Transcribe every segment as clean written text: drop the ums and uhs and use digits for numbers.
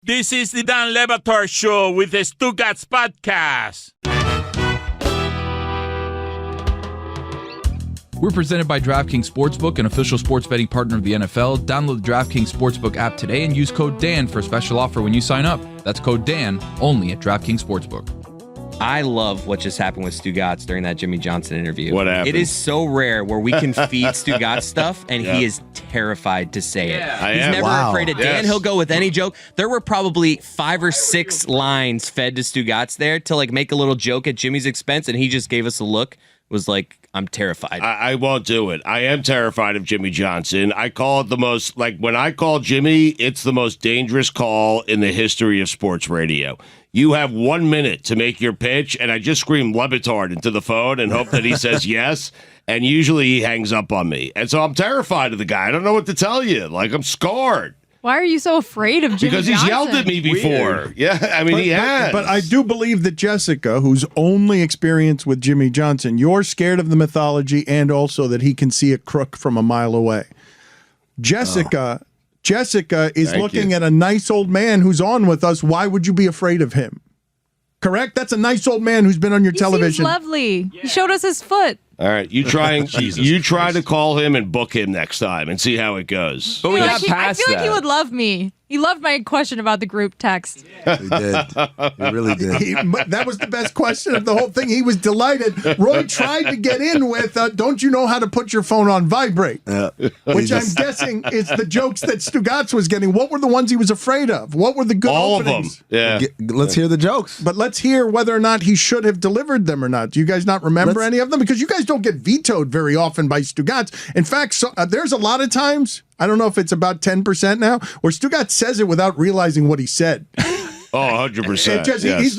This is the Dan Le Batard Show with the Stugotz podcast. We're presented by DraftKings Sportsbook, an official sports betting partner of the NFL. Download the DraftKings Sportsbook app today and use code DAN for a special offer when you sign up. That's code DAN, only at DraftKings Sportsbook. I love what just happened with Stu Gotz during that Jimmy Johnson interview. What happened? It is so rare where we can feed Stu Gotz stuff, and he is terrified to say it. He's never afraid of Dan. Yes. He'll go with any joke. There were probably 5 or 6 lines fed to Stu Gotz there to like make a little joke at Jimmy's expense, and he just gave us a look. Was like, I'm terrified. I won't do it. I am terrified of Jimmy Johnson. I call it the most, like when I call Jimmy, it's the most dangerous call in the history of sports radio. You have 1 minute to make your pitch, and I just scream Le Batard into the phone and hope that he says yes, and usually he hangs up on me. And so I'm terrified of the guy. I don't know what to tell you. Like, I'm scarred. Why are you so afraid of Jimmy Because Johnson? he's yelled at me before. Weird. Yeah, I mean, he has. But I do believe that Jessica, who's only experienced with Jimmy Johnson, you're scared of the mythology and also that he can see a crook from a mile away. Jessica is looking at a nice old man who's on with us. Why would you be afraid of him? Correct? That's a nice old man who's been on your television. Seems lovely. Yeah. He showed us his foot. All right, you try to call him and book him next time and see how it goes. But I feel like he would love me. He loved my question about the group text. He did. He really did. That was the best question of the whole thing. He was delighted. Roy tried to get in with, don't you know how to put your phone on vibrate? Which I'm guessing is the jokes that Stugotz was getting. What were the ones he was afraid of? What were the good openings? All of them. Yeah. Let's hear the jokes. But let's hear whether or not he should have delivered them or not. Do you guys not remember any of them? Because you guys don't get vetoed very often by Stugotz. In fact, there's a lot of times, I don't know if it's about 10% now, where Stugotz says it without realizing what he said. Oh, 100%. Yes.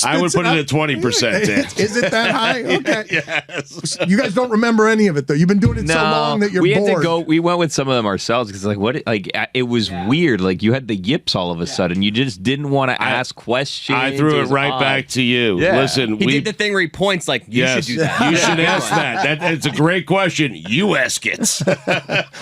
I would put it at 20%. Dan. Is it that high? Okay. Yes. You guys don't remember any of it, though. You've been doing it so long that you're bored. Had to go. We went with some of them ourselves because, it was weird. Like, you had the yips all of a sudden. You just didn't want to ask questions. I threw it right back to you. Yeah. Listen, he did the thing where he points like, you should do that. You should ask that. It's a great question. You ask it.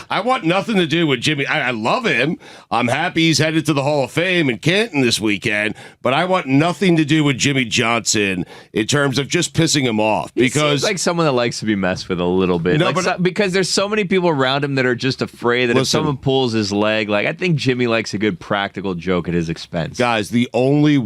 I want nothing to do with Jimmy. I love him. I'm happy he's headed to the Hall of Fame in Canton this weekend, but I want nothing to do with Jimmy Johnson in terms of just pissing him off. He because seems like someone that likes to be messed with a little bit. No, because there's so many people around him that are just afraid that if someone pulls his leg, I think Jimmy likes a good practical joke at his expense. Guys, the only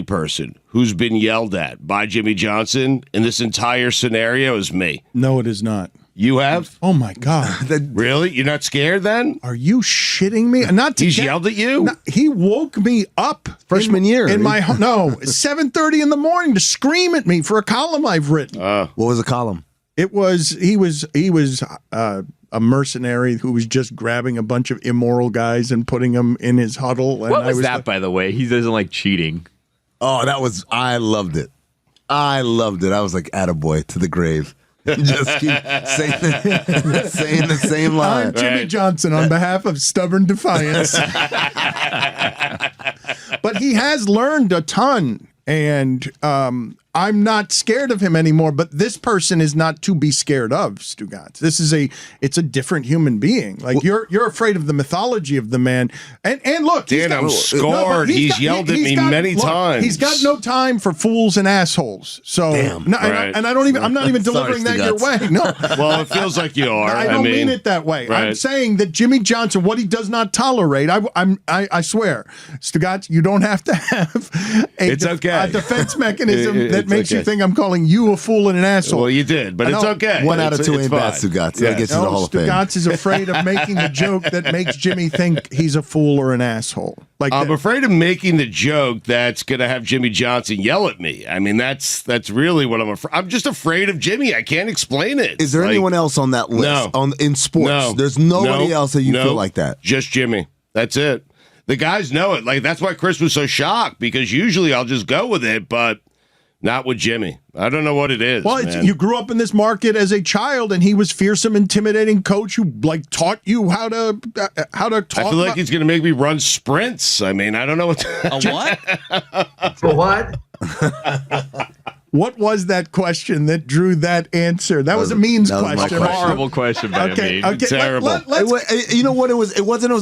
person who's been yelled at by Jimmy Johnson in this entire scenario is me. No, it is not. You have? Oh, my God. Really? You're not scared then? Are you shitting me? He's yelled at you? No, he woke me up. Freshman year. In my 7:30 in the morning to scream at me for a column I've written. What was the column? He was a mercenary who was just grabbing a bunch of immoral guys and putting them in his huddle. And What was that, by the way? He doesn't like cheating. Oh, I loved it. I was like, attaboy, to the grave. Just keep saying the same line. I'm Jimmy Johnson on behalf of Stubborn Defiance. But he has learned a ton, and I'm not scared of him anymore. But this person is not to be scared of, Stugotz. It's a different human being. Like you're afraid of the mythology of the man. And look, Dan, I'm scarred. He's yelled at me many times. He's got no time for fools and assholes. So I'm not even delivering that your way. No. Well, it feels like you are. I don't mean it that way. Right. I'm saying that Jimmy Johnson, what he does not tolerate, I swear, Stugotz, you don't have to have a defense mechanism that makes you think I'm calling you a fool and an asshole. Well, you did, but it's okay. 1 out of 2 ain't bad, Stugotz. That gets you the Hall of Fame. Stugotz is afraid of making the joke that makes Jimmy think he's a fool or an asshole. I'm afraid of making the joke that's going to have Jimmy Johnson yell at me. I mean, that's really what I'm afraid. I'm just afraid of Jimmy. I can't explain it. Is there anyone else on that list? No. In sports? No. There's nobody else that you feel like that? Just Jimmy. That's it. The guys know it. Like, that's why Chris was so shocked, because usually I'll just go with it, but not with Jimmy. I don't know what it is. Well, you grew up in this market as a child, and he was fearsome, intimidating coach who taught you how to talk. I feel like he's going to make me run sprints. I mean, I don't know what. A what? For what? What was that question that drew that answer? That was a means that was my question. question. Horrible question by Okay, me. okay. Terrible. You know what? It wasn't a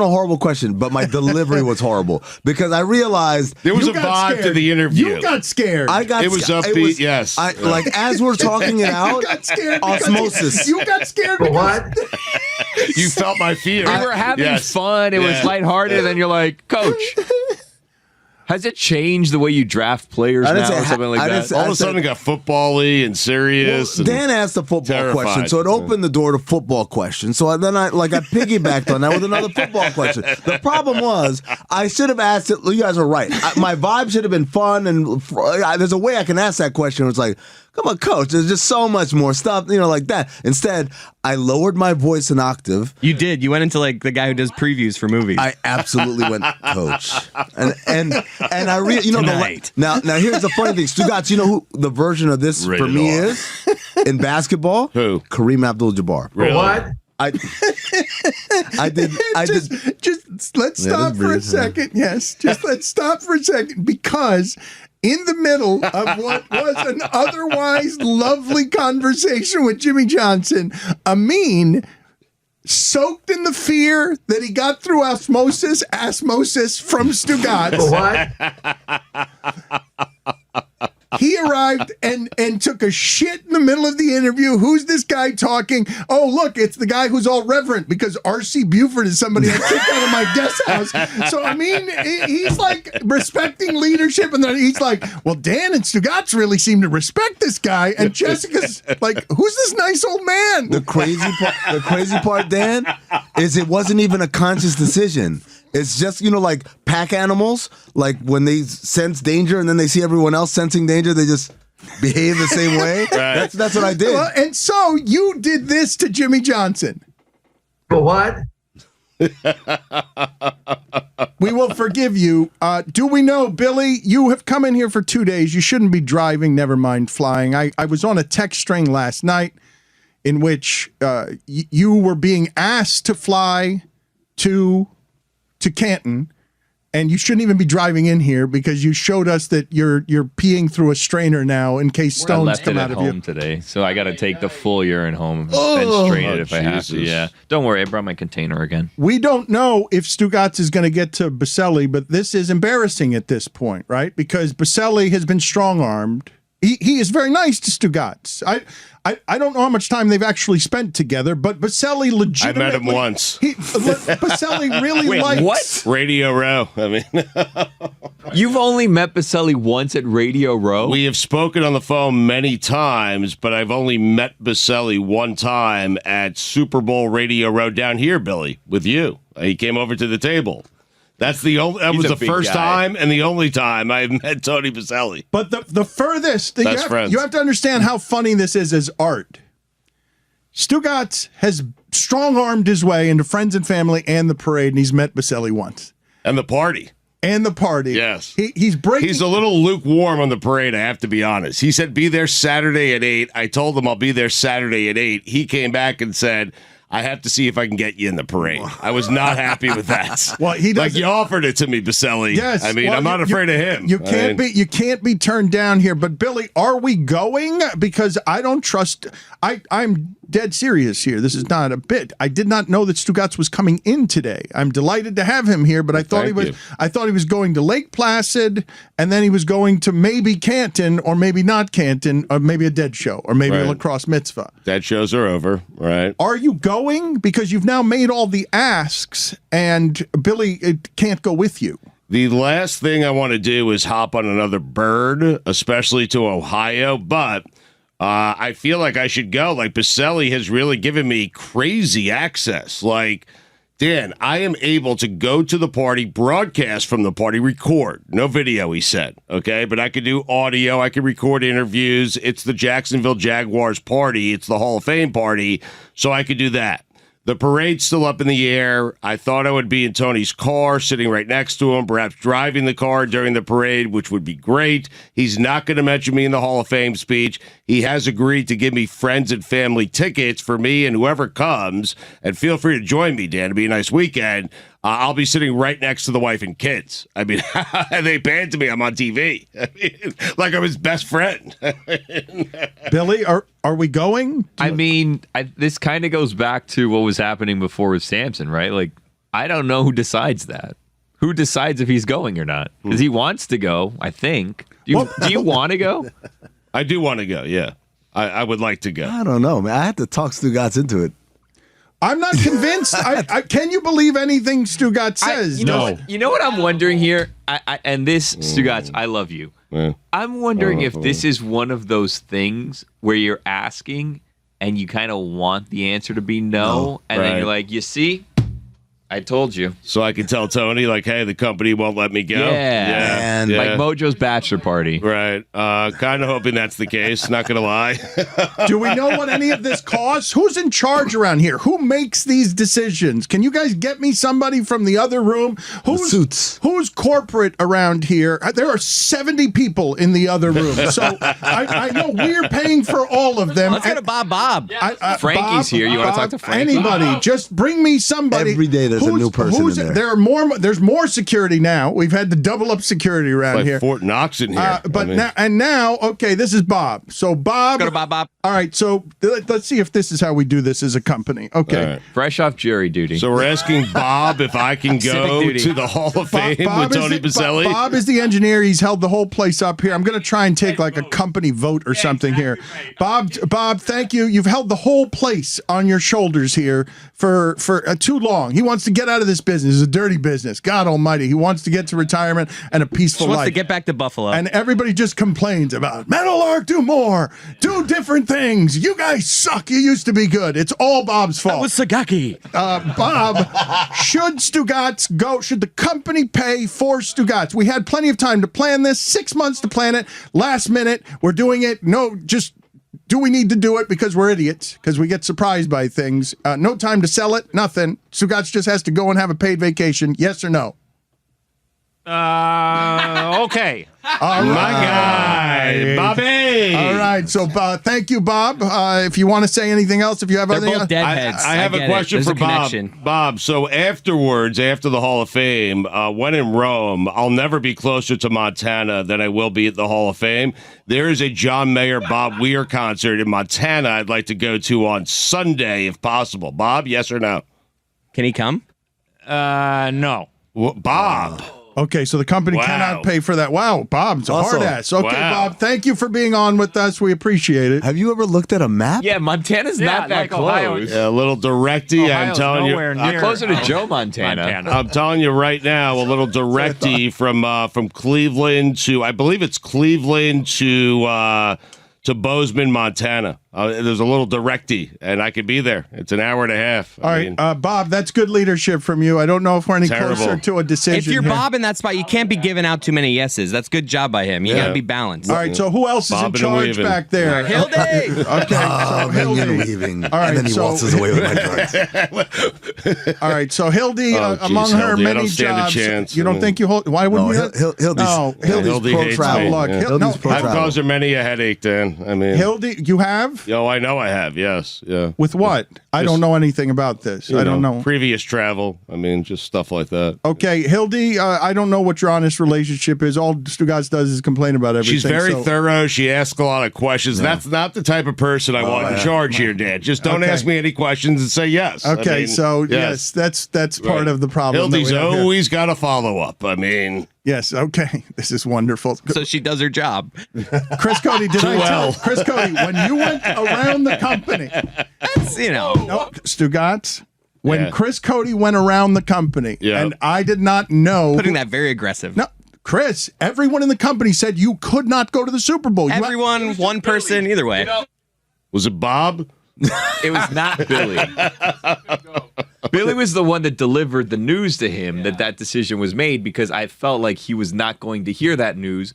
horrible question, but my delivery was horrible because I realized There was You a got vibe scared. to the interview. You got scared. It was upbeat, yes. Like as we're talking it out, You got scared. because- osmosis. You got scared because You felt my fear. We were having Yes. fun. It was Yeah. lighthearted, and then you're like, Coach, has it changed the way you draft players I now didn't say or something like I didn't that? say- All of a sudden it got football-y and serious. and Dan asked the football terrified. question, so it opened the door to football questions. So then I piggybacked on that with another football question. The problem was I should have asked it. You guys are right. My vibe should have been fun, and there's a way I can ask that question. It's like, come on, Coach. There's just so much more stuff, like that. Instead, I lowered my voice an octave. You did. You went into like the guy who does previews for movies. I absolutely went, Coach, and I really, Tonight. now here's the funny thing, Stugotz. You know who the version of this for me is in basketball? Who? Kareem Abdul-Jabbar. Really? I did. just let's Yeah, stop this for a breeze, second. Yes, just let's stop for a second because in the middle of what was an otherwise lovely conversation with Jimmy Johnson, Amin soaked in the fear that he got through osmosis from Stugotz. He arrived and took a shit in the middle of the interview. Who's this guy talking? Oh, look, it's the guy who's all reverent because R.C. Buford is somebody I kicked out of my guest house. So, I mean, he's like respecting leadership. And then he's like, well, Dan and Stugotz really seem to respect this guy. And Jessica's like, who's this nice old man? The crazy part, Dan, is it wasn't even a conscious decision. It's just, like pack animals, like when they sense danger and then they see everyone else sensing danger, they just behave the same way. Right. That's what I did. Well, and so you did this to Jimmy Johnson. We will forgive you. Do we know, Billy, you have come in here for 2 days. You shouldn't be driving, never mind flying. I was on a text string last night in which you were being asked to fly to Canton, and you shouldn't even be driving in here because you showed us that you're peeing through a strainer now in case I stones left come it out at of home you. today, so I got to take the full urine home and strain it if I have to. Jesus. Yeah, don't worry, I brought my container again. We don't know if Stugotz is going to get to Baselli, but this is embarrassing at this point, right? Because Baselli has been strong-armed. He is very nice to Stugotz. I don't know how much time they've actually spent together, but Baselli legitimately... I met him once. Baselli really likes... What? Radio Row. I mean, You've only met Baselli once at Radio Row? we have spoken on the phone many times, but I've only met Baselli one time at Super Bowl Radio Row down here, Billy, with you. He came over to the table. That He's was a the big first guy. time and the only time I've met Tony Baselli. But the furthest... Best friends. You have to understand how funny this is as art. Stugotz has strong-armed his way into friends and family and the parade, and he's met Baselli once. And the party. And the party. Yes. He's breaking... He's a little lukewarm on the parade, I have to be honest. He said, be there Saturday at 8. I told him I'll be there Saturday at 8. He came back and said, I have to see if I can get you in the parade. I was not happy with that. Well, he like doesn't- you offered it to me, Baselli. Yes. I mean, well, I'm not afraid of him. You can't be turned down here. But Billy, are we going? Because I don't trust. I'm dead serious here. This is not a bit. I did not know that Stugotz was coming in today. I'm delighted to have him here, but I thought Thank you. I thought he was going to Lake Placid, and then he was going to maybe Canton, or maybe not Canton, or maybe a dead show, or maybe a Right. lacrosse mitzvah. That shows are over, right? Are you going? Because you've now made all the asks, and Billy can't go with you. The last thing I want to do is hop on another bird, especially to Ohio, but I feel like I should go. Like, Baselli has really given me crazy access. Like, Dan, I am able to go to the party, broadcast from the party, record. No video, he said, okay? But I could do audio. I could record interviews. It's the Jacksonville Jaguars party. It's the Hall of Fame party, so I could do that. The parade's still up in the air. I thought I would be in Tony's car, sitting right next to him, perhaps driving the car during the parade, which would be great. He's not going to mention me in the Hall of Fame speech. He has agreed to give me friends and family tickets for me and whoever comes. And feel free to join me, Dan. It'll be a nice weekend. I'll be sitting right next to the wife and kids. I mean, they pan to me. I'm on TV. I mean, like I'm his best friend. Billy, are we going? This kind of goes back to what was happening before with Samson, right? Like, I don't know who decides that. Who decides if he's going or not? Because he wants to go, I think. Do you want to go? I do want to go, yeah. I would like to go. I don't know, man. I had to talk Stugotz into it. I'm not convinced. Can you believe anything Stugotz says? You know what I'm wondering here? Stugotz, I love you. Yeah. I'm wondering if this is one of those things where you're asking and you kind of want the answer to be no, and then you're like, you see? I told you. So I can tell Tony, like, hey, the company won't let me go. Yeah. Like Mojo's bachelor party. Right. Kind of hoping that's the case, not going to lie. Do we know what any of this costs? Who's in charge around here? Who makes these decisions? Can you guys get me somebody from the other room? Who's corporate around here? There are 70 people in the other room. So I know we're paying for all of them. Let's go to Bob. Frankie's here. You want to talk to Frankie? Anybody. Just bring me somebody. Every day there's a new person in there. There's more security now. We've had to double up security around like here. Fort Knox in here. Now, okay, this is Bob. So Bob. Let's go to Bob. All right, so let's see if this is how we do this as a company. Okay. Right. Fresh off jury duty. So we're asking Bob if I can go to the Hall of Fame with Tony Baselli. Bob is the engineer. He's held the whole place up here. I'm going to try and take like a company vote or something here. Bob, thank you. You've held the whole place on your shoulders here for too long. He wants to get out of this business. It's a dirty business. God almighty. He wants to get to retirement and a peaceful life. Wants to get back to Buffalo. And everybody just complains about Meadowlark, do more, do different things. You guys suck. You used to be good. It's all Bob's fault. That was Sagaki. Bob, should Stugotz go? Should the company pay for Stugotz? We had plenty of time to plan this. 6 months to plan it. Last minute, we're doing it. No, just do we need to do it because we're idiots? Because we get surprised by things. No time to sell it. Nothing. Stugotz just has to go and have a paid vacation. Yes or no? Okay. All My right. guy, Bobby. All right. So thank you, Bob. If you want to say anything else, if you have They're anything both deadheads. I have a question for Bob. Bob, so afterwards, after the Hall of Fame, when in Rome, I'll never be closer to Montana than I will be at the Hall of Fame. There is a John Mayer, Bob Weir concert in Montana I'd like to go to on Sunday, if possible. Bob, yes or no? Can he come? No. Bob. Okay, so the company cannot pay for that. Wow, Bob's a hard ass. Okay, Bob, thank you for being on with us. We appreciate it. Have you ever looked at a map? Yeah, Montana's not that close. Ohio. Yeah, a little directy. I'm telling you. You're closer to Joe Montana. I'm telling you right now, a little directy from Cleveland to, I believe it's Cleveland to Bozeman, Montana. There's a little directy, and I could be there. It's an hour and a half. All right, Bob, that's good leadership from you. I don't know if we're any closer to a decision. If you're here. Bob in that spot, you can't be giving out too many yeses. That's good job by him. You got to be balanced. All right, so who else is in charge back there? Hilde! Okay, so Hilde. Leaving. All right, and then he waltzes away with my drugs. All right, so Hilde, among geez, her Hilde, I many don't stand a jobs, chance. you don't think you hold? Why wouldn't you? Hilde's pro hates travel. me. Look, Hilde's pro I've travel. caused her many a headache, Dan. I mean, Hilde, you have? Yo, I know I have. Yes, yeah. With what? I don't know anything about this. I don't know. Previous travel. I mean, just stuff like that. Okay, Hilde, I don't know what your honest relationship is. All Stugotz does is complain about everything. She's very thorough. She asks a lot of questions. Yeah. That's not the type of person I want in charge here, Dad. Just don't ask me any questions and say yes. Okay, I mean, so yes, that's part of the problem. Hilde's always got a follow up. I mean. Yes, okay. This is wonderful. So she does her job. Chris Cody, did I tell Chris Cody, when you went around the company, that's, no, Stugotz, when Chris Cody went around the company, and I did not know. Putting that very aggressive. No, Chris, everyone in the company said you could not go to the Super Bowl. Everyone, one person, either way. Was it Bob? It was not Billy. Billy was the one that delivered the news to him that decision was made, because I felt like he was not going to hear that news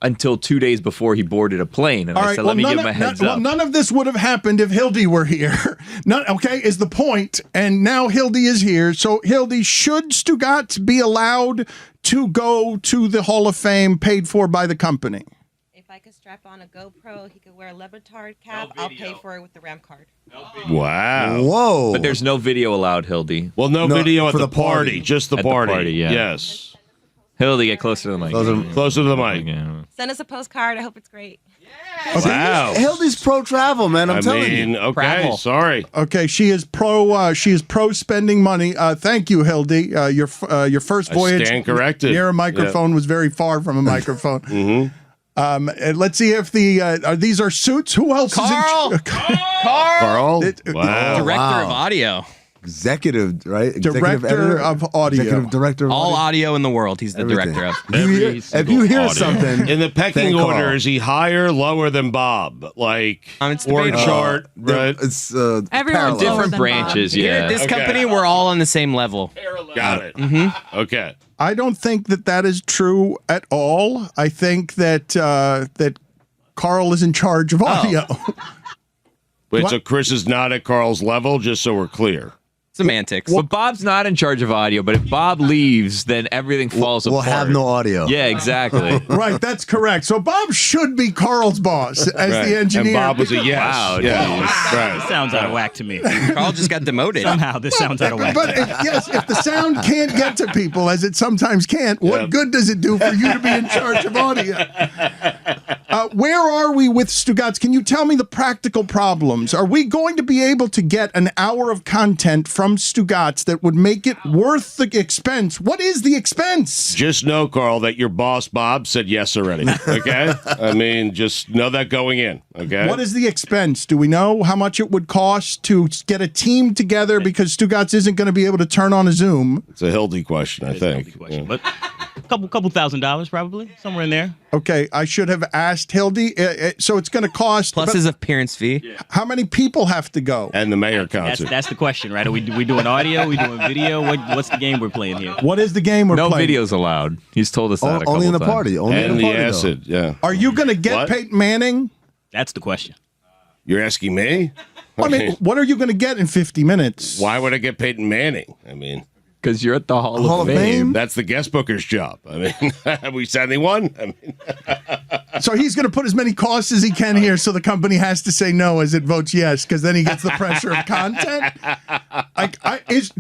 until 2 days before he boarded a plane. And I said, let me give him a heads up. Well, none of this would have happened if Hilde were here. Is the point. And now Hilde is here. So, Hilde, should Stugotz be allowed to go to the Hall of Fame paid for by the company? I could strap on a GoPro. He could wear a Le Batard cap. I'll pay for it with the RAM card. Wow. Whoa. But there's no video allowed, Hilde. Well, no video at for the the party. party. Just the At the party. party, yeah. Yes. Hilde, get closer to the mic. Closer to the mic. Yeah. Send us a postcard. I hope it's great. Wow. Hilde's pro travel, man. I'm telling you. Okay. Travel. Sorry. Okay, she is pro spending money. Thank you, Hilde. Your first voyage stand corrected. near a microphone was very far from a microphone. Let's see if these are suits. Who else Carl! is Carl. Wow. Director of audio. Executive, right? Executive Director editor? of audio. Executive director of All audio. audio in the world. He's the Everything. director of. If you hear something In the pecking thank order, Carl. is he higher, lower than Bob? Like, It's or debatable. chart, right? It's Everyone's parallel. lower Different than branches, Bob. Here yeah. at this Okay. company, we're all on the same level. Got it. Okay. I don't think that is true at all. I think that that Carl is in charge of audio. Wait, What? so Chris is not at Carl's level, just so we're clear. Semantics. But Bob's not in charge of audio, but if Bob leaves, then everything falls We'll apart. have no audio. Yeah, exactly. Right, that's correct. So Bob should be Carl's boss as Right. the engineer. And Bob was a yes. Wow, Yeah. This Right. sounds out of whack to me. Carl just got demoted. Somehow this sounds out of whack. But if the sound can't get to people, as it sometimes can't, what good does it do for you to be in charge of audio? Where are we with Stugotz? Can you tell me the practical problems? Are we going to be able to get an hour of content from Stugotz that would make it worth the expense? What is the expense? Just know, Carl, that your boss, Bob, said yes already. Okay? I mean, just know that going in. Okay? What is the expense? Do we know how much it would cost to get a team together? Because Stugotz isn't going to be able to turn on a Zoom. It's a Hilde question, I think. Healthy question. But couple $1,000 probably, somewhere in there. Okay, I should have asked Hilde. So it's going to cost. Plus but his appearance fee. how many people have to go? And the mayor That's concert. the question, right? Are we doing audio? We doing video? What's the game we're playing here? What is the game we're No playing? videos allowed. He's told us that a couple Only in the times. party. Only in And the the party. though. acid, yeah. Are you going to get What? Peyton Manning? That's the question. You're asking me? I mean, what are you going to get in 50 minutes? Why would I get Peyton Manning? I mean, Because you're at the Hall, Hall of of Fame. Fame? that's the guest booker's job. I mean, have we said anyone? I mean, So he's going to put as many costs as he can here so the company has to say no as it votes yes, because then he gets the pressure of content.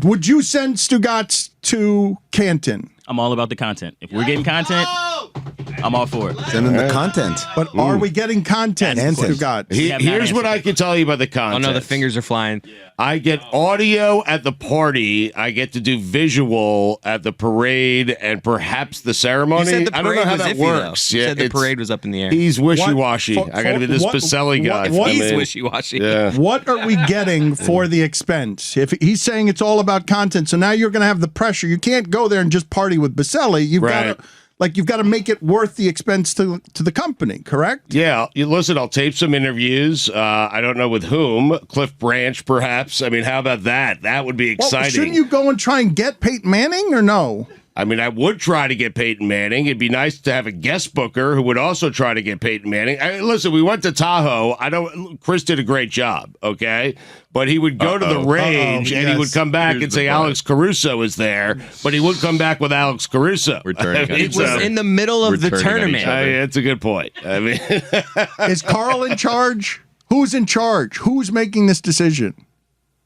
Would you send Stugotz to Canton? I'm all about the content. If we're getting content, I'm all for it. Send in the content. But are we getting content, That's the Stugotz? have not here's what answered I can tell you about the Oh content. no, the fingers are flying. I get audio at the party. I get to do visual at the parade and perhaps the ceremony. You said the I don't know parade how was that iffy, works. though. You said the it's- parade was up in the air. He's wishy-washy. What- I got to be this what- Baselli guy. what- I He's mean, wishy-washy. Yeah. What are we getting for the expense? If he's saying it's all about content, so now you're going to have the pressure. You can't go there and just party with Baselli. You've Right. got to make it worth the expense to the company, correct? Yeah, you listen, I'll tape some interviews. I don't know with whom. Cliff Branch, perhaps. I mean, how about that? That would be Well, exciting. shouldn't you go and try and get Peyton Manning or no? I mean, I would try to get Peyton Manning. It'd be nice to have a guest booker who would also try to get Peyton Manning. Listen, we went to Tahoe. Chris did a great job, okay? But he would go to the range and he would yes. come back Here's and the say part. Alex Caruso is there, but he would come back with Alex Caruso. Returning It was in the middle of the Returning on each tournament. other. That's a good point. I mean, Is Carl in charge? Who's in charge? Who's making this decision?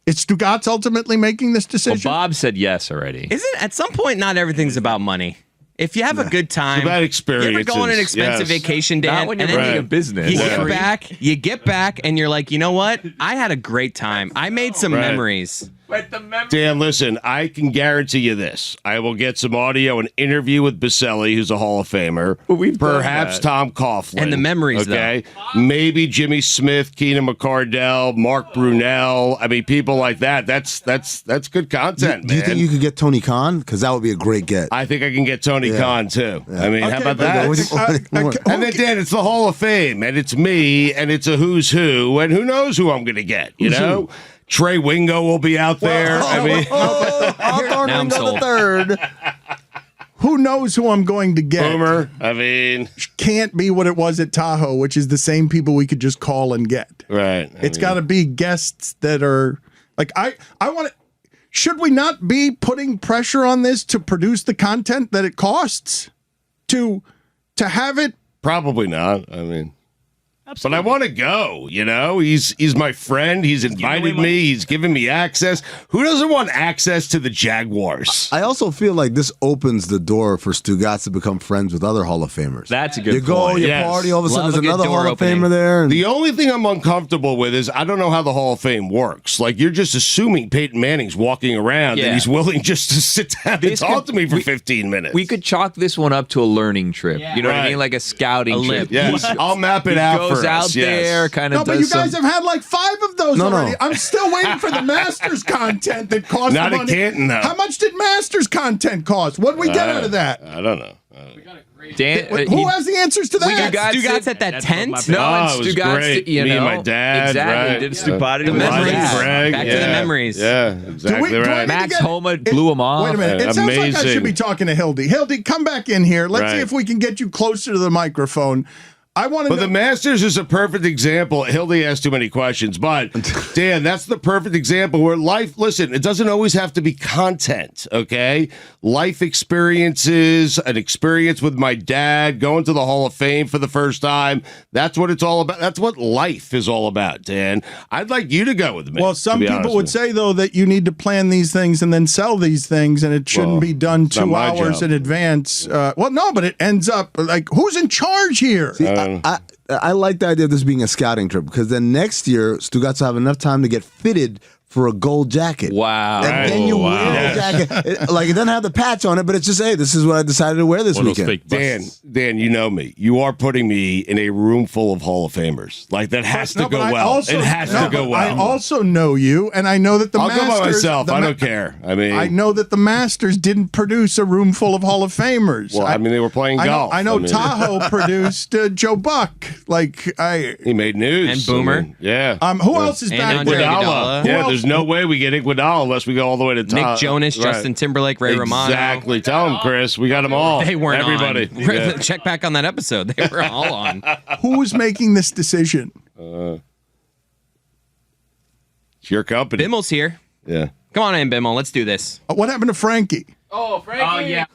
It's Stugotz ultimately making this Well, decision? Bob said yes already. Isn't at some point not everything's about money? If you have a good time, It's about you ever experiences, go on an expensive yes. vacation, Dan, Not when you're and then running Right. a business. you get Free. back, and you're like, you know what? I had a great time. I made some Right. memories. Dan, listen, I can guarantee you this. I will get some audio, an interview with Baselli, who's a Hall of Famer. Well, we've done Perhaps that. Tom Coughlin. And the memories, okay? Maybe Jimmy Smith, Keenan McCardell, Mark Brunell. I mean, people like that. That's good content, Do you man. think you could get Tony Khan? Because that would be a great get. I think I can get Tony Yeah. Khan, too. I mean, how Okay, about but- that? And then, who- Dan, it's the Hall of Fame, and it's me, and it's a who's who, and who knows who I'm going to get, you know? Trey Wingo will be out there. I mean, Hawthorne Now I'm Wingo the sold. third. Who knows who I'm going to get? Boomer. I mean, Can't be what it was at Tahoe, which is the same people we could just call and get. right. It's got to be guests that are like I want to. Should we not be putting pressure on this to produce the content that it costs to have it Probably not. I mean, but I want to go, He's my friend. He's invited me. He's given me access. Who doesn't want access to the Jaguars? I also feel like this opens the door for Stugotz to become friends with other Hall of Famers. That's a good You go, point. you Yes. party, all of a sudden Love a there's good another door Hall of opening. Famer there. And The only thing I'm uncomfortable with is I don't know how the Hall of Fame works. Like, you're just assuming Peyton Manning's walking around Yeah. and he's willing just to sit down and talk to me for 15 minutes. We could chalk this one up to a learning trip. You know what I Right. mean? Like a scouting trip. Yes, I'll map it He out goes for out us. there, Yes. kind of No, but does you guys some. have had like 5 of those No, no. already. I'm still waiting for the Masters content that cost Not at money. Canton, though. How much did Masters content cost? What did we get out of that? I don't know. Dan, Who has the answers to that? Stugotz at that That's tent? what No, my- and Oh, it was Stu Gotz, great. you Me know. and my dad, Exactly. right. Did Stu Body The to memories. body. Craig, Back to the memories. Yeah, exactly do I right. need to Max get- Homa blew him off. Wait a minute. It sounds like I Amazing. should be talking to Hilde. Hilde, come back in here. Let's see Right. if we can get you closer to the microphone. I want to But know. the Masters is a perfect example. Hilde asked too many questions, but Dan, that's the perfect example where life, listen, it doesn't always have to be content, okay? Life experiences, an experience with my dad, going to the Hall of Fame for the first time. That's what it's all about. That's what life is all about, Dan. I'd like you to go with me. Well, some to be people honest would with you. say, though, that you need to plan these things and then sell these things, and it shouldn't Well, be done it's not 2 my hours job. in advance. Well, no, but it ends up like, who's in charge here? I like the idea of this being a scouting trip because then next year Stugotz will have enough time to get fitted for a gold jacket. Wow. And then you wear the jacket. Like, it doesn't have the patch on it, but it's just, hey, this is what I decided to wear this weekend. Dan, you know me. You are putting me in a room full of Hall of Famers. Like, that has to No, go but I well. also- It has no, to go but well. I also know you, and I know that the I'll Masters. go by myself. the I Ma- don't care. I mean, I know that the Masters didn't produce a room full of Hall of Famers. Well, I mean, they were playing golf. I know I mean- Tahoe produced Joe Buck. He made news. And Boomer. I mean, yeah. Who else is And back Andre there? Iguodala. Iguodala. Who Yeah, else? there's no way we get Iguodala unless we go all the way to Nick top. Jonas, Right. Justin Timberlake, Ray Romano. Exactly. Tell him, Chris. We got them all. They weren't Everybody. on. Yeah. Check back on that episode. They were all on. Who's making this decision? It's your company. Bimal's here. Yeah. Come on in, Bimal. Let's do this. What happened to Frankie? Oh, yeah.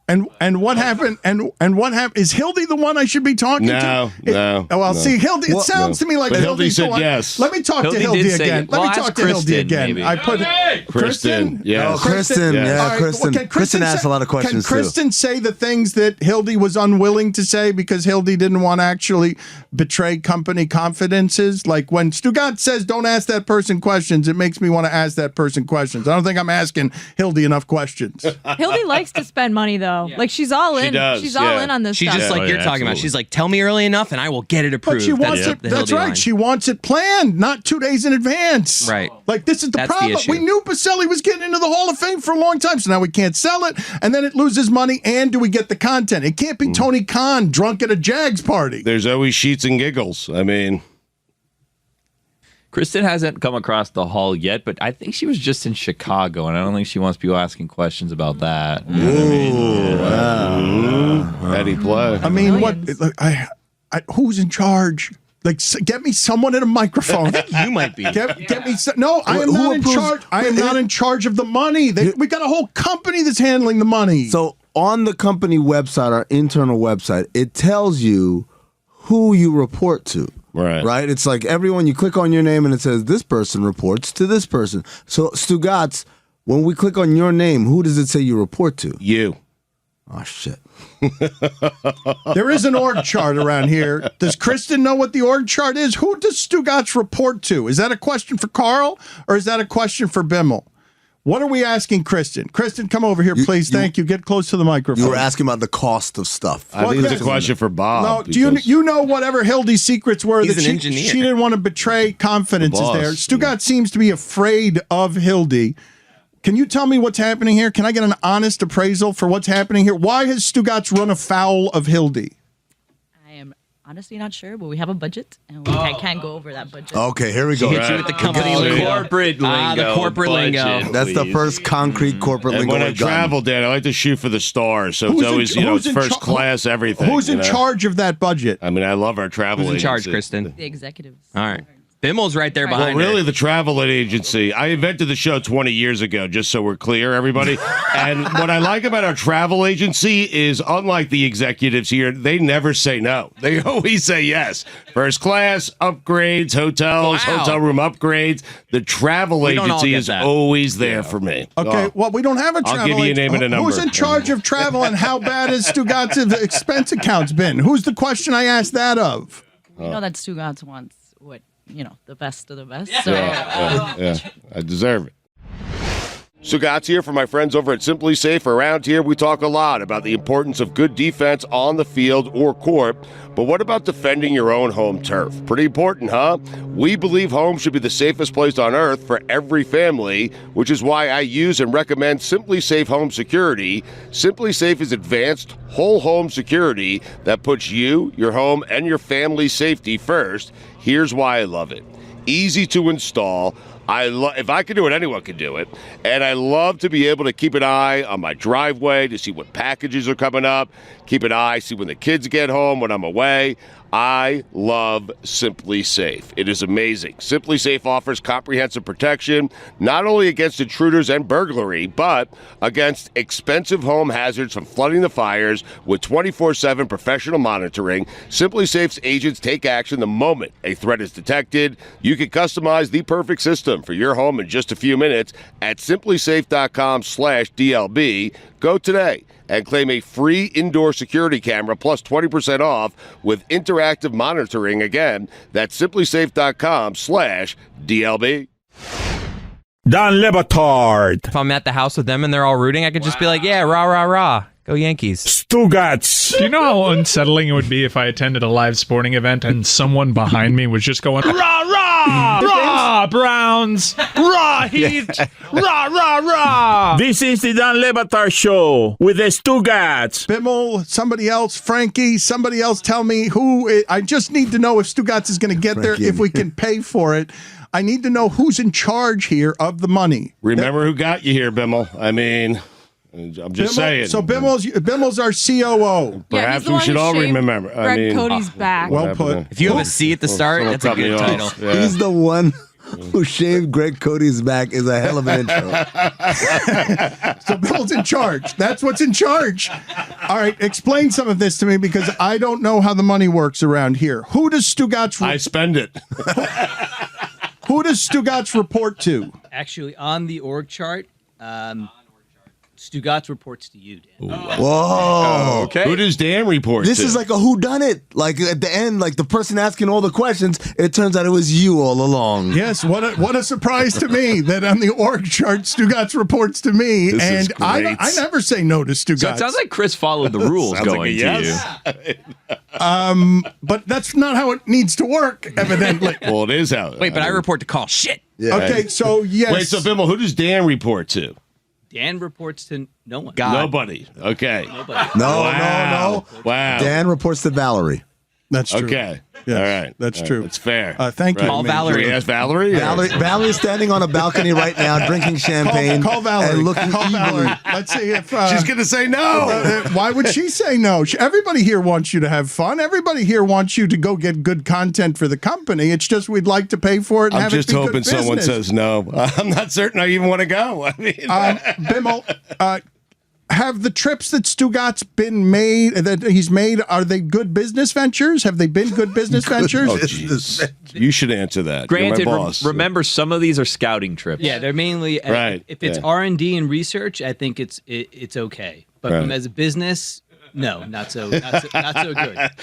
And what happened? And what happened? Is Hilde the one I should be talking No, to? no, Oh, well, no. see, Hilde. It sounds to me like But Hilde Hilde's the said one. yes. Let me talk Hilde to Hilde did say again. it. Let Well, me talk ask to Hilde Kristen, again. maybe. I put Kristen. Yeah. Oh, Kristen. Yeah, All right, Kristen. can Kristen asked say- a lot of questions, Can Kristen say the things that Hilde was unwilling to say because Hilde didn't want to actually betray company confidences? Like when Stugotz says, don't ask that person questions, it makes me want to ask that person questions. I don't think I'm asking Hilde enough questions. Hilde likes to spend money though. Like she's all in. She does, She's all yeah. in on this She's stuff. just like you're talking about. She's like, tell me early enough and I will get it approved. But she wants That's it. the That's Hilde right. line. She wants it planned, not 2 days in advance. Right. Like this is the That's the problem. issue. We knew Baselli was getting into the Hall of Fame for a long time, so now we can't sell it, and then it loses money. And do we get the content? It can't be Tony Khan drunk at a Jags party. There's always sheets and giggles. I mean, Kristen hasn't come across the hall yet, but I think she was just in Chicago, and I don't think she wants people asking questions about that. how'd he play? I mean, Millions. what? Who's in charge? Like, get me someone at a microphone. You might be. Get me. No, I am Who not in approves- charge. I am not in charge of the money. We got a whole company that's handling the money. So on the company website, our internal website, it tells you who you report to. Right. Right? It's like everyone, you click on your name and it says this person reports to this person. So Stugotz, when we click on your name, who does it say you report to? You. Oh, shit. There is an org chart around here. Does Kristen know what the org chart is? Who does Stugotz report to? Is that a question for Carl or is that a question for Bimal? What are we asking Kristen? Kristen, come over here, please. Thank you. Get close to the microphone. You were asking about the cost of stuff. I think it's a question for Bob. No, do you know whatever Hilde's secrets were He's that an engineer. she didn't want to betray confidences The boss. there? Stugotz seems to be afraid of Hilde. Can you tell me what's happening here? Can I get an honest appraisal for what's happening here? Why has Stugotz run afoul of Hilde? I am honestly not sure, but we have a budget, and we can't go over that budget. Okay, here we go. Hit you with the company Right. lingo. Corporate lingo. The corporate lingo. budget, That's the please. first concrete corporate And lingo when I I've done. travel, Dan, I like to shoot for the stars. So Who's it's in- always, who's it's in first char- class, everything. Who's in you know? charge of that budget? I mean, I love our travel Who's in charge, agency. Kristen? The executives. All right. Bimal's right there Well, behind really, her. the travel agency. I invented the show 20 years ago, just so we're clear, everybody. And what I like about our travel agency is, unlike the executives here, they never say no. They always say yes. First class, upgrades, hotels, Wow. hotel room upgrades. The travel We don't all agency get is that. always there for me. Okay, Oh. well, we don't have a I'll travel give you a agent. name and a number. Who's in charge of travel, and how bad has Stugotz's expense accounts been? Who's the question I asked that of? We know that Stugotz wants the best of the best. So Yeah, I deserve it. Stugotz here for my friends over at Simply Safe. Around here, we talk a lot about the importance of good defense on the field or court. But what about defending your own home turf? Pretty important, huh? We believe home should be the safest place on earth for every family, which is why I use and recommend Simply Safe Home Security. Simply Safe is advanced whole home security that puts you, your home, and your family's safety first. Here's why I love it. Easy to install. If I could do it, anyone could do it. And I love to be able to keep an eye on my driveway to see what packages are coming up, keep an eye, see when the kids get home, when I'm away. I love Simply Safe. It is amazing. Simply Safe offers comprehensive protection, not only against intruders and burglary, but against expensive home hazards from flooding to fires with 24/7 professional monitoring. Simply Safe's agents take action the moment a threat is detected. You can customize the perfect system for your home in just a few minutes at simplysafe.com/DLB. Go today and claim a free indoor security camera plus 20% off with interactive monitoring. Again, that's simplysafe.com/DLB. Don Le Batard. If I'm at the house with them and they're all rooting, I could just be like, yeah, rah, rah, rah. Go Yankees. Stugotz. Do you know how unsettling it would be if I attended a live sporting event and someone behind me was just going, rah, rah, rah, Browns, rah, Heat, rah, rah, rah. This is the Don Le Batard Show with the Stugotz. Bimal, somebody else, Frankie, somebody else tell me who. I just need to know if Stugotz is going to get there, if we can pay for it. I need to know who's in charge here of the money. Remember who got you here, Bimal. I mean, I'm just saying. So Bimal's our COO. Perhaps we should all remember. Cody's back. Well put. If you have a C at the start, that's a good title. Yeah. He's the one who shaved Greg Cody's back is a hell of an intro. So Bill's in charge. That's what's in charge. All right, explain some of this to me because I don't know how the money works around here. Who does Stugotz? I spend it. Who does Stugotz report to? Actually, on the org chart, Stugotz reports to you, Dan. Whoa. Okay. Who does Dan report This to? is like a whodunit. Like at the end, like the person asking all the questions, it turns out it was you all along. Yes, what a surprise to me that on the org chart Stugotz reports to me, This is and I great. never say no to Stugotz. So it sounds like Chris followed the rules Sounds like going a yes. to you. But that's not how it needs to work, evidently. Well, it is how. Wait, but I report to call shit. Yeah. Okay, so yes. Wait, so Bimal, who does Dan report to? Dan reports to no one. Nobody. Okay. Nobody. No, Wow. no. Wow. Dan reports to Valerie. That's true. Okay. Yes, All right. that's All right. true. That's fair. Thank you. Call Major. Valerie. Should we ask Valerie? Valerie's standing on a balcony right now, drinking champagne. Call Valerie. And looking Call evil. Valerie. Let's see if She's going to say no. why would she say no? Everybody here wants you to have fun. Everybody here wants you to go get good content for the company. It's just we'd like to pay for it and I'm have just it be hoping good someone business. says no. I'm not certain I even want to go. I mean, Bimal, have the trips that Stugotz he's made, are they good business ventures? Have they been good business ventures? oh, jeez. You should answer that. Granted, You're my boss. remember some of these are scouting trips. Yeah, they're mainly Right, If it's yeah. R&D and research, I think it's okay. But Right. as a business, no, not so good.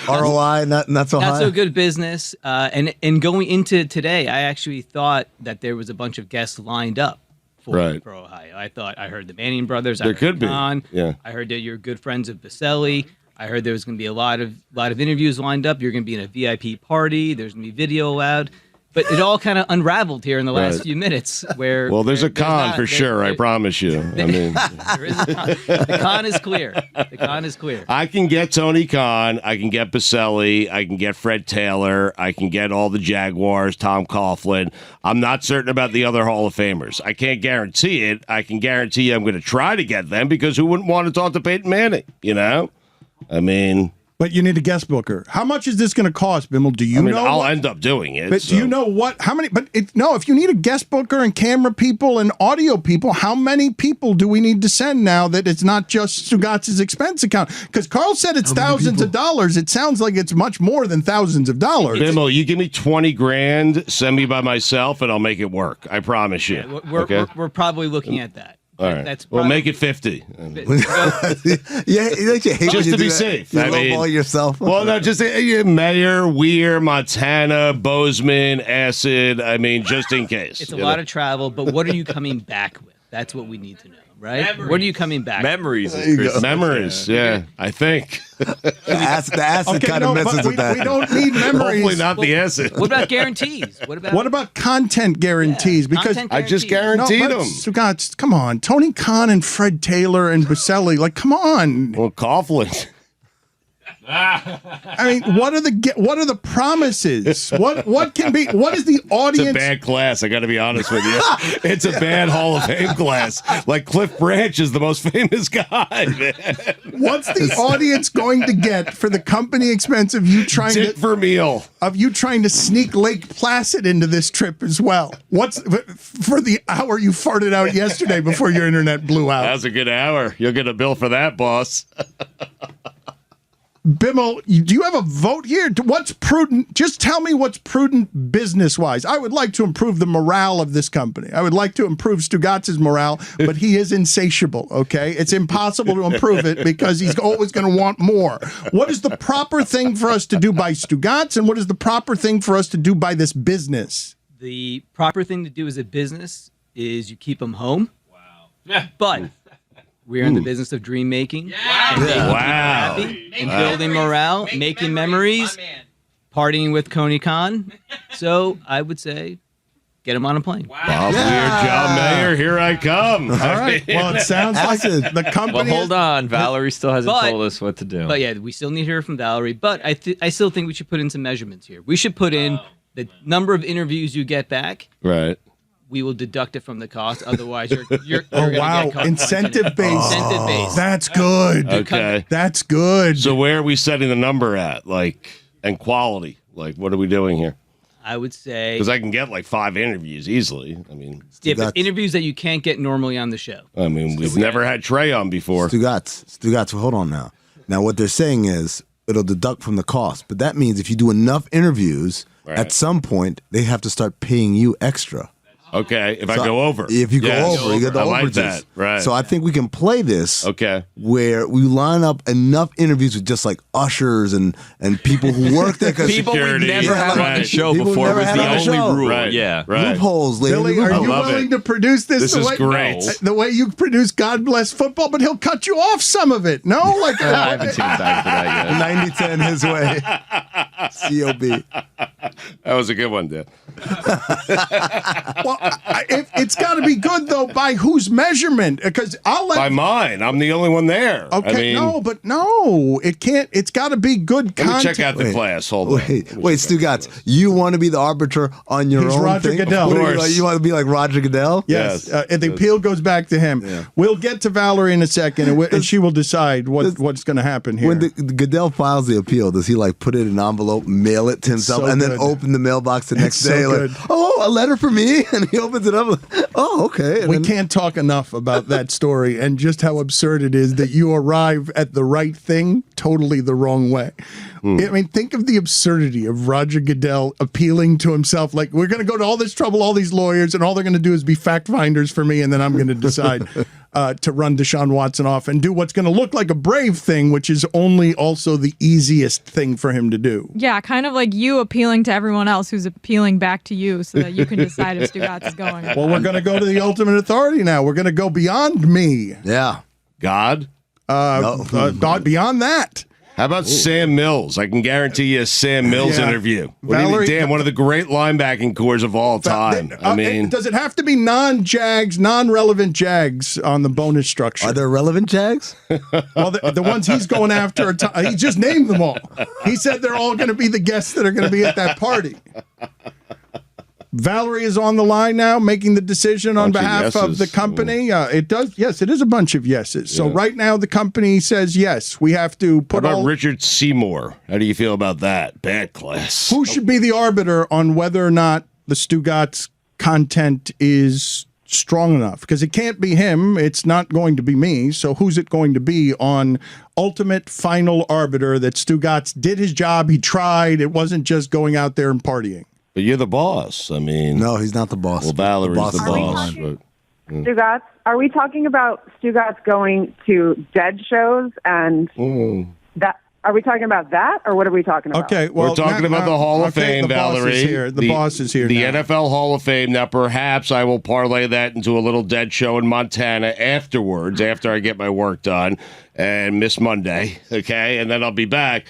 ROI, not so high. Not so good business. And going into today, I actually thought that there was a bunch of guests lined up for Ohio. I heard the Manning brothers. There I heard could be. Khan. Yeah. I heard that you're good friends of Baselli. I heard there was going to be a lot of interviews lined up. You're going to be in a VIP party. There's going to be video allowed. But it all kind of unraveled here in the last few minutes. Where Well, there's a con not- for sure. I promise you. I mean, there is a con. The con is clear. The con is clear. I can get Tony Khan. I can get Baselli. I can get Fred Taylor. I can get all the Jaguars, Tom Coughlin. I'm not certain about the other Hall of Famers. I can't guarantee it. I can guarantee you I'm going to try to get them because who wouldn't want to talk to Peyton Manning, you know? I mean, But you need a guest booker. How much is this going to cost, Bimal? Do you know? I'll end up doing it. But do you know how many? But if you need a guest booker and camera people and audio people, how many people do we need to send now that it's not just Stugotz's expense account? Because Carl said it's thousands of dollars. It sounds like it's much more than thousands of dollars. Bimal, you give me 20 grand, send me by myself, and I'll make it work. I promise you. We're probably looking at that. All right. We'll make it 50. Yeah, don't you hate Just when you to be do that? safe. You lowball yourself. Well, no, just Mayor, Weir, Montana, Bozeman, Acid. I mean, just in case. It's a lot of travel, but what are you coming back with? That's what we need to know, right? Memories. What are you coming back Memories. with? Memories, yeah, I think. The acid kind of messes with that. We don't need memories. Hopefully not the acid. What about guarantees? What about content guarantees? Because content I just guarantees. guaranteed them. Stugotz, come on. Tony Khan and Fred Taylor and Baselli, like, come on. Well, Coughlin. I mean, what are the promises? What can be? What is the It's audience? a bad class. I got to be honest with you. It's a bad Hall of Fame class. Like Cliff Branch is the most famous guy. Man. What's the audience going to get for the company expense of you trying Dick to Vermeil. sneak Lake Placid into this trip as well? What's for the hour you farted out yesterday before your internet blew out? That was a good hour. You'll get a bill for that, boss. Bimal, do you have a vote here? What's prudent? Just tell me what's prudent business-wise. I would like to improve the morale of this company. I would like to improve Stugotz's morale, but he is insatiable, okay? It's impossible to improve it because he's always going to want more. What is the proper thing for us to do by Stugotz, and what is the proper thing for us to do by this business? The proper thing to do as a business is you keep them home. Wow. But we're in the business of dream making. And making people happy and building morale, making memories, partying with Coney Khan. So I would say get him on a plane. Bob Weir, John Mayer, here I come. All right. Well, it sounds like the company. Well, hold on. Valerie still hasn't told us what to do. But yeah, we still need to hear from Valerie. But I still think we should put in some measurements here. We should put in the number of interviews you get back. Right. We will deduct it from the cost. Otherwise, you're Oh, wow. Incentive-based. Incentive-based. That's good. Okay. That's good. So where are we setting the number at? Like, and quality? Like, what are we doing here? I would say Because I can get like 5 interviews easily. I mean, but interviews that you can't get normally on the show. we've never had Trey on before. Stugotz, hold on now. Now, what they're saying is it'll deduct from the cost, but that means if you do enough interviews, at some point, they have to start paying you extra. Okay, if I go over. If you go over, you get the I overages. like that. Right. So I think we can play this where we line up enough interviews with just like ushers and people who work there. People we've never had on the show People before was never had the on the only show. rule. Right. Yeah. Right. Loopholes, lady. Billy, are you willing to produce this? This is great. The way you produce God Bless Football, but he'll cut you off some of it. No? Like I haven't seen him back for that yet. 90-10 his way. COB. That was a good one, Dan. Well, it's got to be good though. By whose measurement? Because I'll let By mine. I'm the only one there. Okay, no, it can't. It's got to be good Let me content. check out the class. Hold on. Wait, Stugotz, you want to be the arbiter on your He's own Roger thing? Goodell. What Of are course. you want to be like Roger Goodell? Yes, and the appeal goes back to him. Yeah. We'll get to Valerie in a second, and she will decide what's going to happen here. When the Goodell files the appeal, does he like put it in an envelope, mail it to himself, So and then good. open the mailbox the next so day? good. Like, oh, a letter for me, and he opens it up. Oh, okay. And we then- can't talk enough about that story and just how absurd it is that you arrive at the right thing totally the wrong way. I mean, think of the absurdity of Roger Goodell appealing to himself, like, we're going to go to all this trouble, all these lawyers, and all they're going to do is be fact finders for me, and then I'm going to decide to run Deshaun Watson off and do what's going to look like a brave thing, which is only also the easiest thing for him to do. Yeah, kind of like you appealing to everyone else who's appealing back to you so that you can decide if Stugotz is going. Well, we're going to go to the ultimate authority now. We're going to go beyond me. Yeah. God? God, beyond that. How about Sam Mills? I can guarantee you a Sam Mills interview. What do you Valerie- mean, Dan? One of the great linebacking cores of all time. I mean, does it have to be non-Jags, non-relevant Jags on the bonus structure? Are there relevant Jags? Well, the ones he's going after, he just named them all. He said they're all going to be the guests that are going to be at that party. Valerie is on the line now, making the decision on behalf of the company. It does. Yes, it is a bunch of yeses. So right now the company says yes. We have to put How about Richard Seymour? How do you feel about that? Bad class. Who should be the arbiter on whether or not the Stugotz content is strong enough? Because it can't be him. It's not going to be me. So who's it going to be on ultimate final arbiter that Stugotz did his job? He tried. It wasn't just going out there and partying. But you're the boss. I mean, no, he's not the boss. Well, Valerie's the boss. Stugotz, are we talking about Stugotz going to dead shows and that? Are we talking about that, or what are we talking about? Okay, well, we're talking about the Hall of Fame, the Valerie. Boss is here. The boss is here. The now. NFL Hall of Fame. Now, perhaps I will parlay that into a little dead show in Montana afterwards, after I get my work done and miss Monday. Okay, and then I'll be back.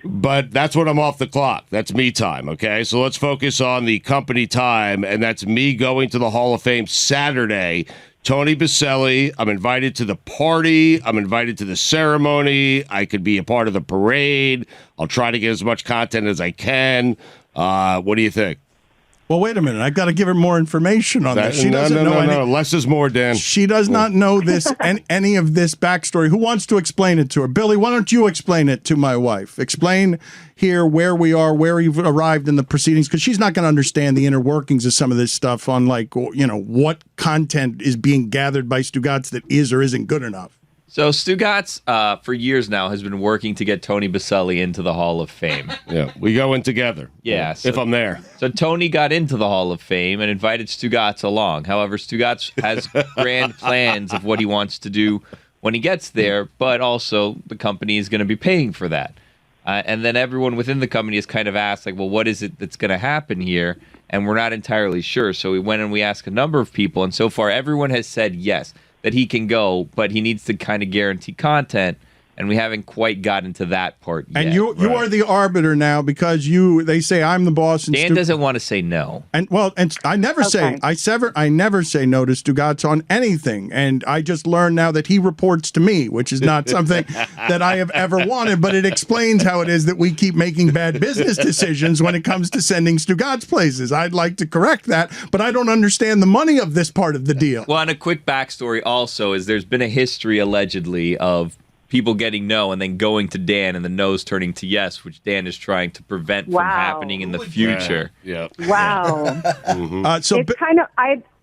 But that's when I'm off the clock. That's me time, okay? So let's focus on the company time, and that's me going to the Hall of Fame Saturday. Tony Baselli, I'm invited to the party. I'm invited to the ceremony. I could be a part of the parade. I'll try to get as much content as I can. What do you think? Well, wait a minute. I've got to give her more information on this. She doesn't know any. No. Less is more, Dan. She does not know this and any of this backstory. Who wants to explain it to her? Billy, why don't you explain it to my wife? Explain here where we are, where you've arrived in the proceedings, because she's not going to understand the inner workings of some of this stuff on, like, you know, what content is being gathered by Stugotz that is or isn't good enough. So Stugotz, for years now, has been working to get Tony Baselli into the Hall of Fame. Yeah, we go in together. Yeah. If I'm there. So Tony got into the Hall of Fame and invited Stugotz along. However, Stugotz has grand plans of what he wants to do when he gets there, but also the company is going to be paying for that. And then everyone within the company has kind of asked, like, well, what is it that's going to happen here? And we're not entirely sure. So we went and we asked a number of people, and so far everyone has said yes, that he can go, but he needs to kind of guarantee content, and we haven't quite gotten to that part yet. And you are the arbiter now, because they say I'm the boss. And Dan doesn't want to say no. And I never say I never say no to Stugotz on anything. And I just learned now that he reports to me, which is not something that I have ever wanted, but it explains how it is that we keep making bad business decisions when it comes to sending Stugotz places. I'd like to correct that, but I don't understand the money of this part of the deal. Well, and a quick backstory also is there's been a history allegedly of people getting no and then going to Dan and the no's turning to yes, which Dan is trying to prevent from happening in the future. Yeah. Wow. So it's kind of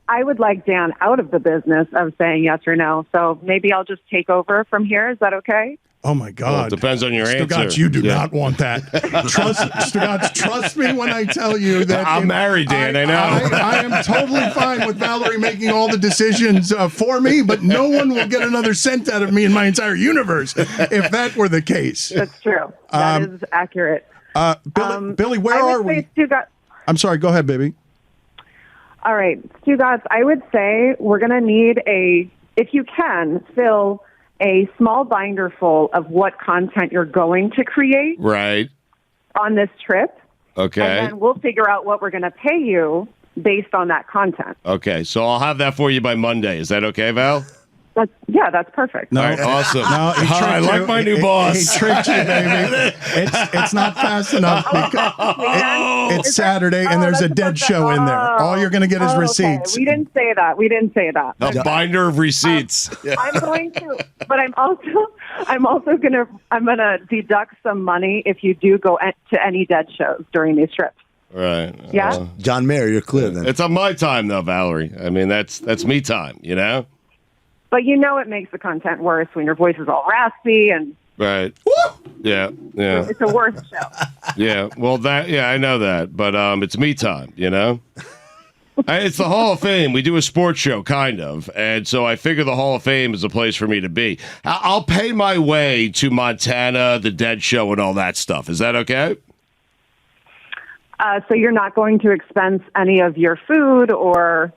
I would like Dan out of the business of saying yes or no. So maybe I'll just take over from here. Is that okay? Oh my God! Well, it depends on your Stugotz, answer. you do not want that. Stugotz, trust me when I tell you that I'm married, Dan. I know. I am totally fine with Valerie making all the decisions for me, but no one will get another cent out of me in my entire universe if that were the case. That's true. That is accurate. Billy, where are we? I'm sorry. Go ahead, baby. All right, Stugotz, I would say we're going to need if you can, fill a small binder full of what content you're going to create on this trip. Okay. And then we'll figure out what we're going to pay you based on that content. Okay, so I'll have that for you by Monday. Is that okay, Val? That's perfect. No, all right, awesome. No, I like my new boss. He tricked you, baby. It's not fast enough because it's Saturday and there's a dead show in there. All you're going to get is receipts. We didn't say that. A binder of receipts. I'm going to, but I'm gonna deduct some money if you do go to any dead shows during these trips. Right. Yeah. John Mayer, you're clear then. It's on my time though, Valerie. I mean, that's me time. You know. But you know it makes the content worse when your voice is all raspy and. Right. Yeah. It's a worse show. Yeah. Well, I know that, but it's me time. You know. It's the Hall of Fame. We do a sports show, kind of, and so I figure the Hall of Fame is a place for me to be. I'll pay my way to Montana, the Dead Show, and all that stuff. Is that okay? So you're not going to expense any of your food or.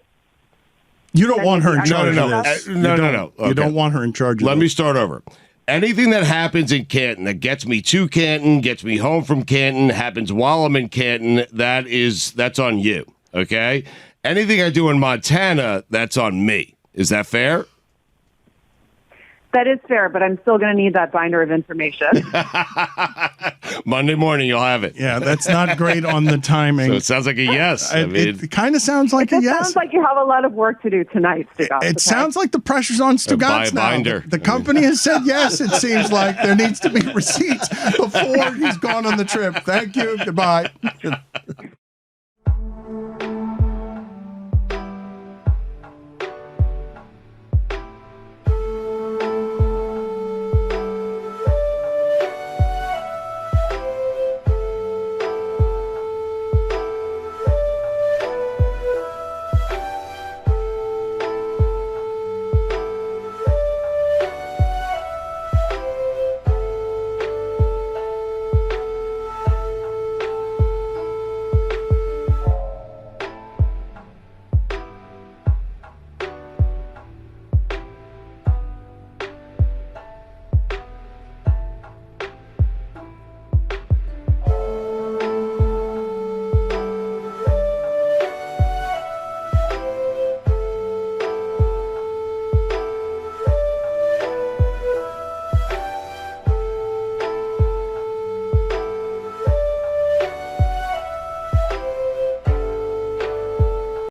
You don't want her in charge of this. No. Okay. You don't want her in charge of Let me start over. Anything that happens in Canton that gets me to Canton, gets me home from Canton, happens while I'm in Canton, that's on you, okay? Anything I do in Montana, that's on me. Is that fair? That is fair, but I'm still going to need that binder of information. Monday morning, you'll have it. Yeah, that's not great on the timing. So it sounds like a yes. It kind of sounds like a yes. Sounds like you have a lot of work to do tonight, Stu Gotz. It sounds like the pressure's on Stu Gotz now. binder. The company has said yes. It seems like there needs to be receipts before he's gone on the trip. Thank you. Goodbye.